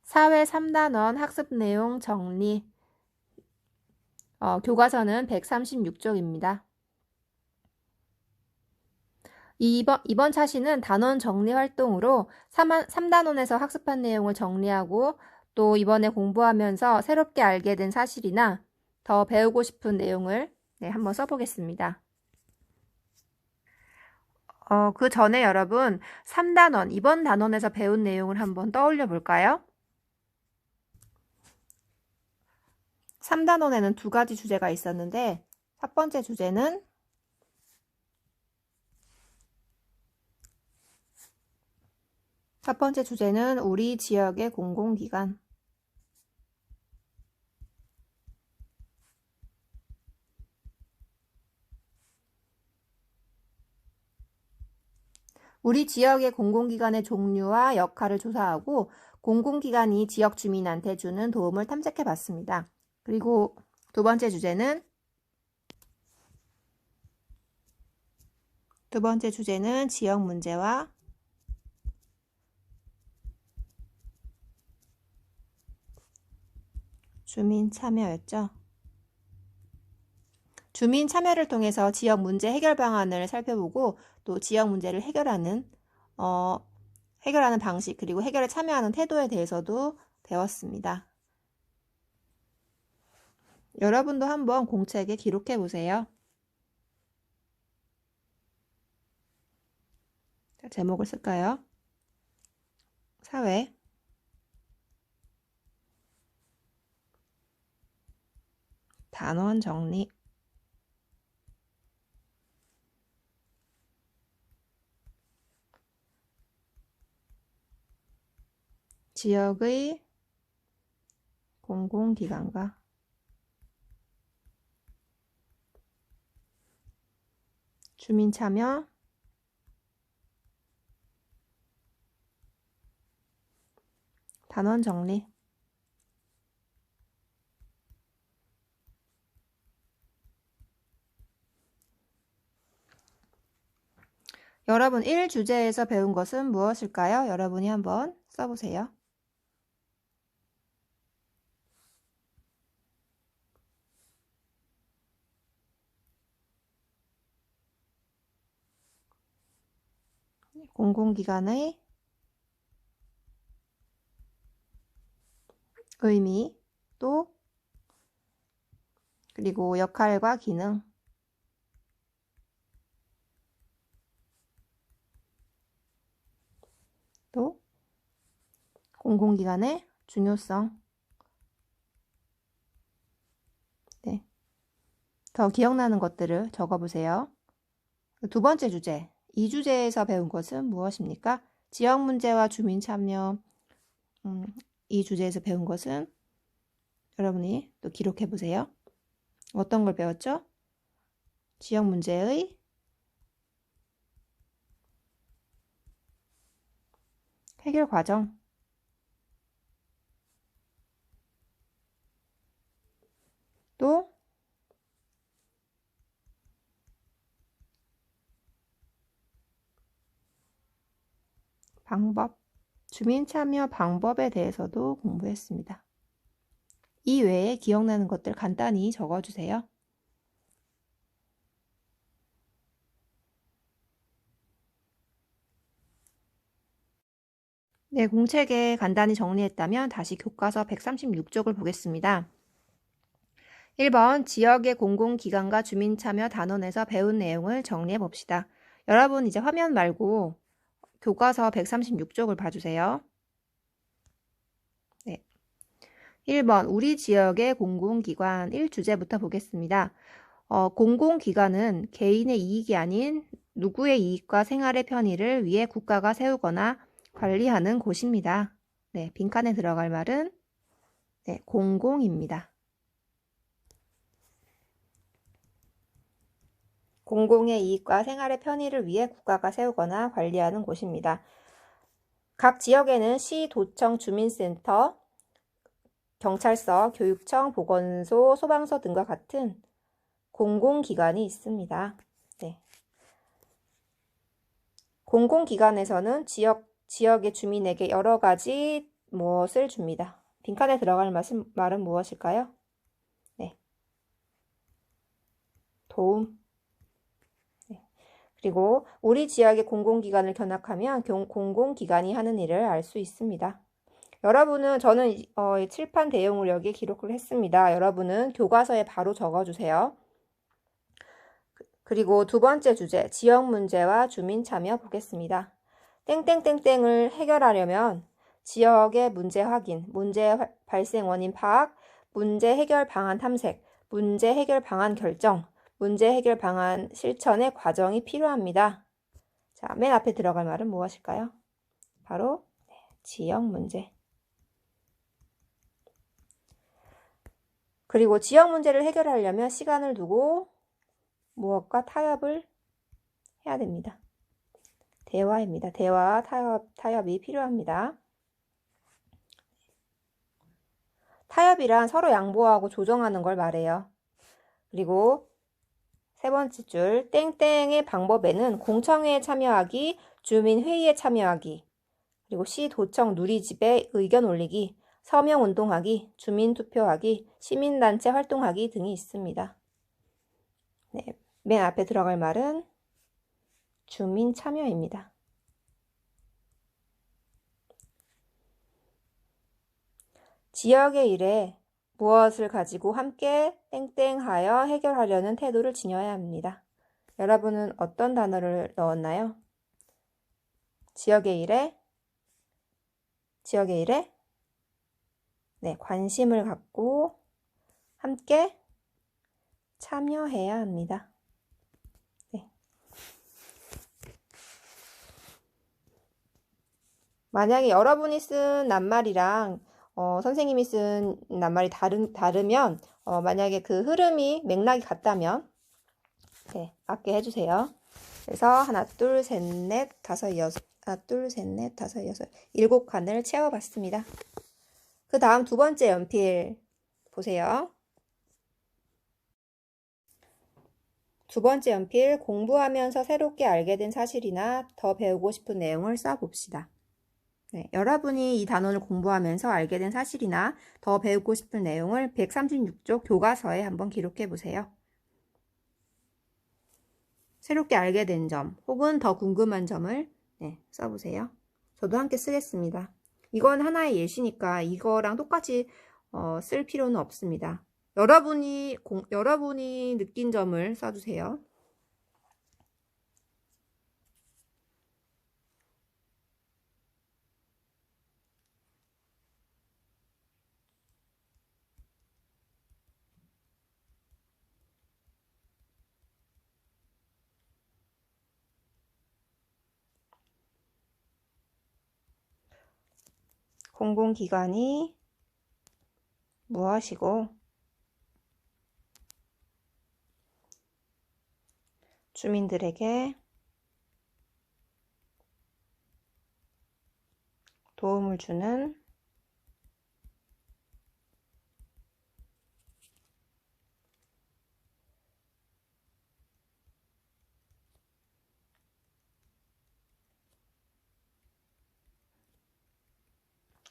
사회 3단원 학습 내용 정리. 교과서는 136쪽입니다. 이번 차시는 단원 정리 활동으로 3단원에서 학습한 내용을 정리하고 또 이번에 공부하면서 새롭게 알게 된 사실이나 더 배우고 싶은 내용을 한번 써보겠습니다. 그 전에 여러분 3단원, 이번 단원에서 배운 내용을 한번 떠올려 볼까요? 3단원에는 두 가지 주제가 있었는데 첫 번째 주제는 우리 지역의 공공기관. 우리 지역의 공공기관의 종류와 역할을 조사하고 공공기관이 지역 주민한테 주는 도움을 탐색해 봤습니다. 그리고 두 번째 주제는 지역 문제와 주민 참여였죠. 주민 참여를 통해서 지역 문제 해결 방안을 살펴보고 또 지역 문제를 해결하는 방식 그리고 해결에 참여하는 태도에 대해서도 배웠습니다. 여러분도 한번 공책에 기록해 보세요. 제목을 쓸까요? 사회 단원 정리. 지역의 공공기관과 주민 참여, 단원 정리. 여러분 1주제에서 배운 것은 무엇일까요? 여러분이 한번 써보세요. 공공기관의 의미, 또 그리고 역할과 기능, 또 공공기관의 중요성. 네. 더 기억나는 것들을 적어보세요. 두 번째 주제, 이 주제에서 배운 것은 무엇입니까? 지역 문제와 주민 참여. 이 주제에서 배운 것은 여러분이 또 기록해 보세요. 어떤 걸 배웠죠? 지역 문제의 해결 과정, 또 방법, 주민 참여 방법에 대해서도 공부했습니다. 이 외에 기억나는 것들 간단히 적어주세요. 네, 공책에 간단히 정리했다면 다시 교과서 136쪽을 보겠습니다. 1번 지역의 공공기관과 주민참여 단원에서 배운 내용을 정리해 봅시다. 여러분 이제 화면 말고 교과서 136쪽을 봐주세요. 네. 1번 우리 지역의 공공기관 1주제부터 보겠습니다. 공공기관은 개인의 이익이 아닌 누구의 이익과 생활의 편의를 위해 국가가 세우거나 관리하는 곳입니다. 네, 빈칸에 들어갈 말은 공공입니다. 공공의 이익과 생활의 편의를 위해 국가가 세우거나 관리하는 곳입니다. 각 지역에는 시, 도청, 주민센터, 경찰서, 교육청, 보건소, 소방서 등과 같은 공공기관이 있습니다. 네. 공공기관에서는 지역의 주민에게 여러 가지 무엇을 줍니다. 빈칸에 들어갈 말은 무엇일까요? 네. 도움. 네. 그리고 우리 지역의 공공기관을 견학하면 공공기관이 하는 일을 알 수 있습니다. 여러분은 저는 칠판 대용을 여기에 기록을 했습니다. 여러분은 교과서에 바로 적어주세요. 그리고 두 번째 주제, 지역 문제와 주민 참여 보겠습니다. 땡땡땡땡을 해결하려면 지역의 문제 확인, 문제 발생 원인 파악, 문제 해결 방안 탐색, 문제 해결 방안 결정, 문제 해결 방안 실천의 과정이 필요합니다. 자, 맨 앞에 들어갈 말은 무엇일까요? 바로 지역 문제. 그리고 지역 문제를 해결하려면 시간을 두고 무엇과 타협을 해야 됩니다. 대화입니다. 대화와 타협이 필요합니다. 타협이란 서로 양보하고 조정하는 걸 말해요. 그리고 세 번째 줄, 땡땡의 방법에는 공청회에 참여하기, 주민회의에 참여하기, 그리고 시도청 누리집에 의견 올리기, 서명운동하기, 주민투표하기, 시민단체 활동하기 등이 있습니다. 네, 맨 앞에 들어갈 말은 주민 참여입니다. 지역의 일에 무엇을 가지고 함께 땡땡하여 해결하려는 태도를 지녀야 합니다. 여러분은 어떤 단어를 넣었나요? 지역의 일에 네, 관심을 갖고 함께 참여해야 합니다. 네. 만약에 여러분이 쓴 낱말이랑 선생님이 쓴 낱말이 다르면 만약에 그 흐름이 맥락이 같다면 네, 맞게 해주세요. 그래서 하나, 둘, 셋, 넷, 다섯, 여섯, 하나, 둘, 셋, 넷, 다섯, 여섯, 7칸을 채워봤습니다. 그 다음 두 번째 연필 보세요. 두 번째 연필, 공부하면서 새롭게 알게 된 사실이나 더 배우고 싶은 내용을 써봅시다. 네, 여러분이 이 단원을 공부하면서 알게 된 사실이나 더 배우고 싶은 내용을 136쪽 교과서에 한번 기록해 보세요. 새롭게 알게 된 점 혹은 더 궁금한 점을 써보세요. 저도 함께 쓰겠습니다. 이건 하나의 예시니까 이거랑 똑같이 쓸 필요는 없습니다. 여러분이 느낀 점을 써주세요. 공공기관이 무엇이고 주민들에게 도움을 주는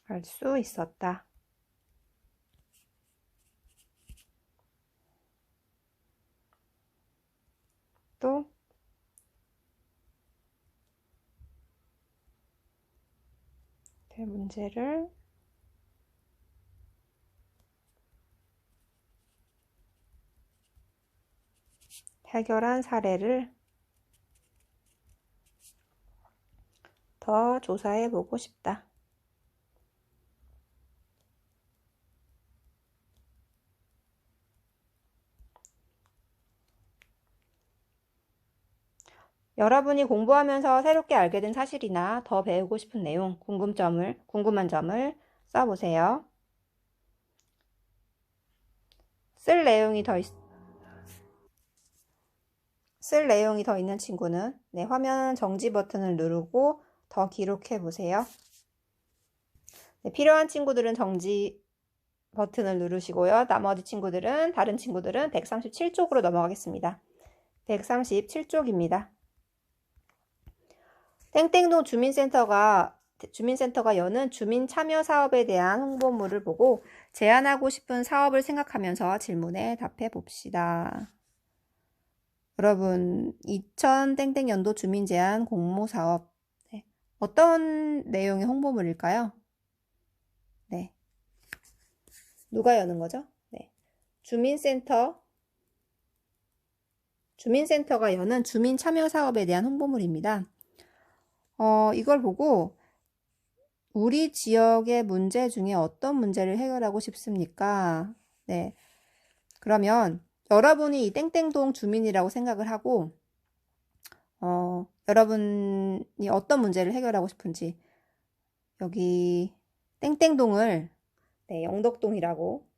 알 수 있었다. 또 문제를 해결한 사례를 더 조사해 보고 싶다. 여러분이 공부하면서 새롭게 알게 된 사실이나 더 배우고 싶은 내용, 궁금한 점을 써보세요. 쓸 내용이 더 있는 친구는 화면 정지 버튼을 누르고 더 기록해 보세요. 필요한 친구들은 정지 버튼을 누르시고요. 나머지 다른 친구들은 137쪽으로 넘어가겠습니다. 137쪽입니다. 땡땡동 주민센터가 주민센터가 여는 주민 참여 사업에 대한 홍보물을 보고 제안하고 싶은 사업을 생각하면서 질문에 답해 봅시다. 여러분, 2000년도 주민 제안 공모 사업. 네. 어떤 내용의 홍보물일까요? 네. 누가 여는 거죠? 네. 주민센터가 여는 주민 참여 사업에 대한 홍보물입니다. 이걸 보고 우리 지역의 문제 중에 어떤 문제를 해결하고 싶습니까? 네. 그러면 여러분이 이 땡땡동 주민이라고 생각을 하고, 여러분이 어떤 문제를 해결하고 싶은지, 여기 땡땡동을, 네, 영덕동이라고,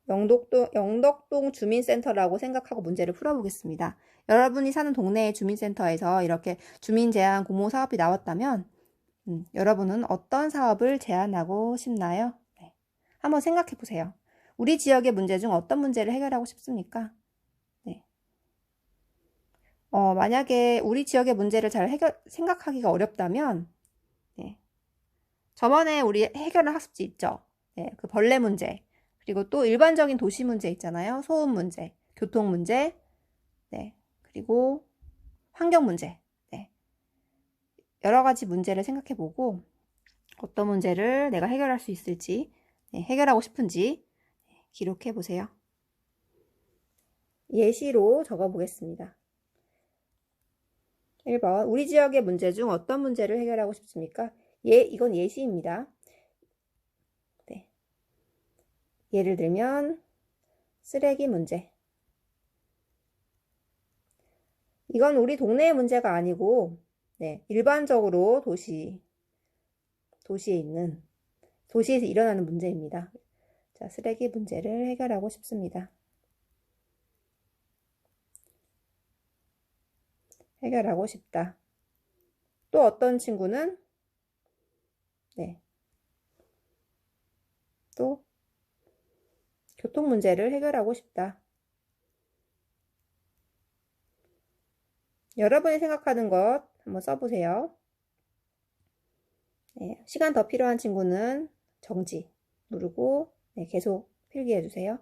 영덕동 주민센터라고 생각하고 문제를 풀어보겠습니다. 여러분이 사는 동네의 주민센터에서 이렇게 주민 제안 공모 사업이 나왔다면, 여러분은 어떤 사업을 제안하고 싶나요? 네. 한번 생각해 보세요. 우리 지역의 문제 중 어떤 문제를 해결하고 싶습니까? 네. 만약에 우리 지역의 문제를 잘 생각하기가 어렵다면, 네. 저번에 우리 해결한 학습지 있죠? 네. 그 벌레 문제. 그리고 또 일반적인 도시 문제 있잖아요. 소음 문제, 교통 문제, 네. 그리고 환경 문제. 네. 여러 가지 문제를 생각해 보고, 어떤 문제를 내가 해결할 수 있을지, 네. 해결하고 싶은지, 기록해 보세요. 예시로 적어 보겠습니다. 1번, 우리 지역의 문제 중 어떤 문제를 해결하고 싶습니까? 이건 예시입니다. 네. 예를 들면, 쓰레기 문제. 이건 우리 동네의 문제가 아니고, 네, 일반적으로 도시에서 일어나는 문제입니다. 자, 쓰레기 문제를 해결하고 싶습니다. 해결하고 싶다. 또 어떤 친구는, 네, 또 교통 문제를 해결하고 싶다. 여러분이 생각하는 것 한번 써보세요. 네, 시간 더 필요한 친구는 정지 누르고 네, 계속 필기해주세요.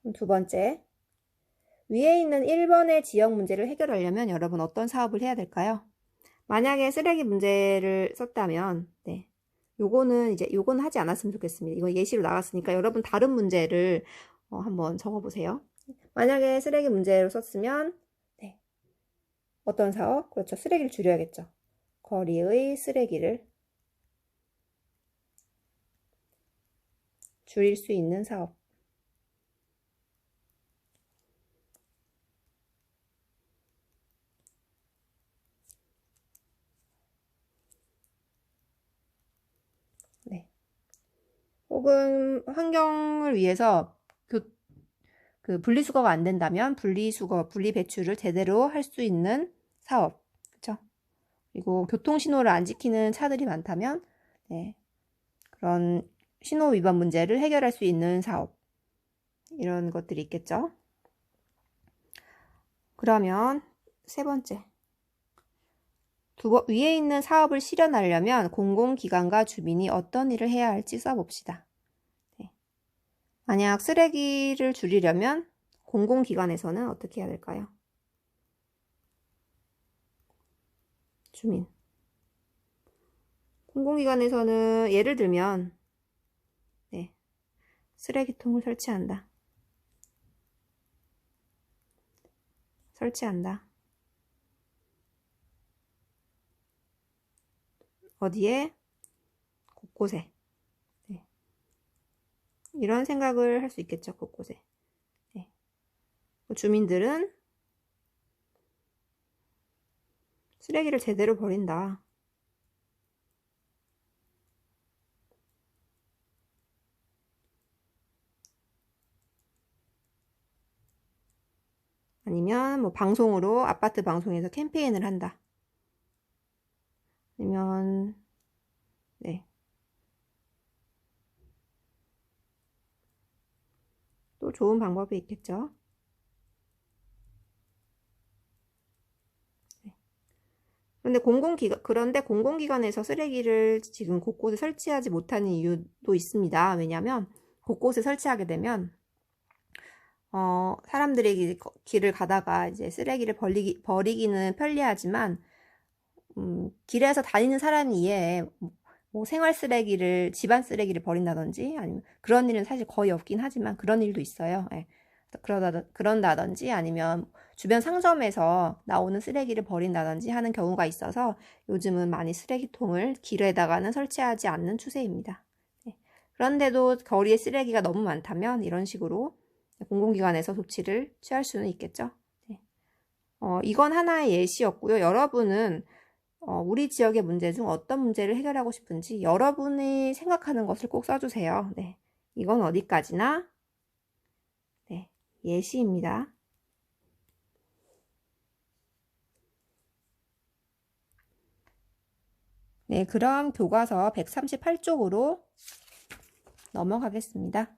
그럼 두 번째, 위에 있는 1번의 지역 문제를 해결하려면 여러분 어떤 사업을 해야 될까요? 만약에 쓰레기 문제를 썼다면 네, 요거는 하지 않았으면 좋겠습니다. 이건 예시로 나왔으니까 여러분 다른 문제를 한번 적어보세요. 만약에 쓰레기 문제로 썼으면 네, 어떤 사업? 그렇죠. 쓰레기를 줄여야겠죠. 거리의 쓰레기를 줄일 수 있는 사업. 네. 혹은 환경을 위해서 그 분리수거가 안 된다면 분리배출을 제대로 할 수 있는 사업. 그렇죠? 그리고 교통신호를 안 지키는 차들이 많다면 네, 그런 신호 위반 문제를 해결할 수 있는 사업. 이런 것들이 있겠죠. 그러면 세 번째. 위에 있는 사업을 실현하려면 공공기관과 주민이 어떤 일을 해야 할지 써봅시다. 네. 만약 쓰레기를 줄이려면 공공기관에서는 어떻게 해야 될까요? 주민. 공공기관에서는 예를 들면 네, 쓰레기통을 설치한다. 어디에? 곳곳에. 네. 이런 생각을 할 수 있겠죠. 곳곳에. 네. 주민들은 쓰레기를 제대로 버린다. 아니면 뭐 방송으로 아파트 방송에서 캠페인을 한다. 아니면 네. 또 좋은 방법이 있겠죠. 네. 그런데 공공기관에서 쓰레기를 지금 곳곳에 설치하지 못하는 이유도 있습니다. 왜냐하면 곳곳에 설치하게 되면 사람들이 길을 가다가 이제 쓰레기를 버리기는 편리하지만 길에서 다니는 사람이 이해해. 뭐 생활 쓰레기를, 집안 쓰레기를 버린다든지 아니면 그런 일은 사실 거의 없긴 하지만 그런 일도 있어요. 예. 그런다든지 아니면 주변 상점에서 나오는 쓰레기를 버린다든지 하는 경우가 있어서 요즘은 많이 쓰레기통을 길에다가는 설치하지 않는 추세입니다. 네. 그런데도 거리에 쓰레기가 너무 많다면 이런 식으로 공공기관에서 조치를 취할 수는 있겠죠. 네. 이건 하나의 예시였고요. 여러분은 우리 지역의 문제 중 어떤 문제를 해결하고 싶은지 여러분이 생각하는 것을 꼭 써주세요. 네. 이건 어디까지나 네, 예시입니다. 네, 그럼 교과서 138쪽으로 넘어가겠습니다.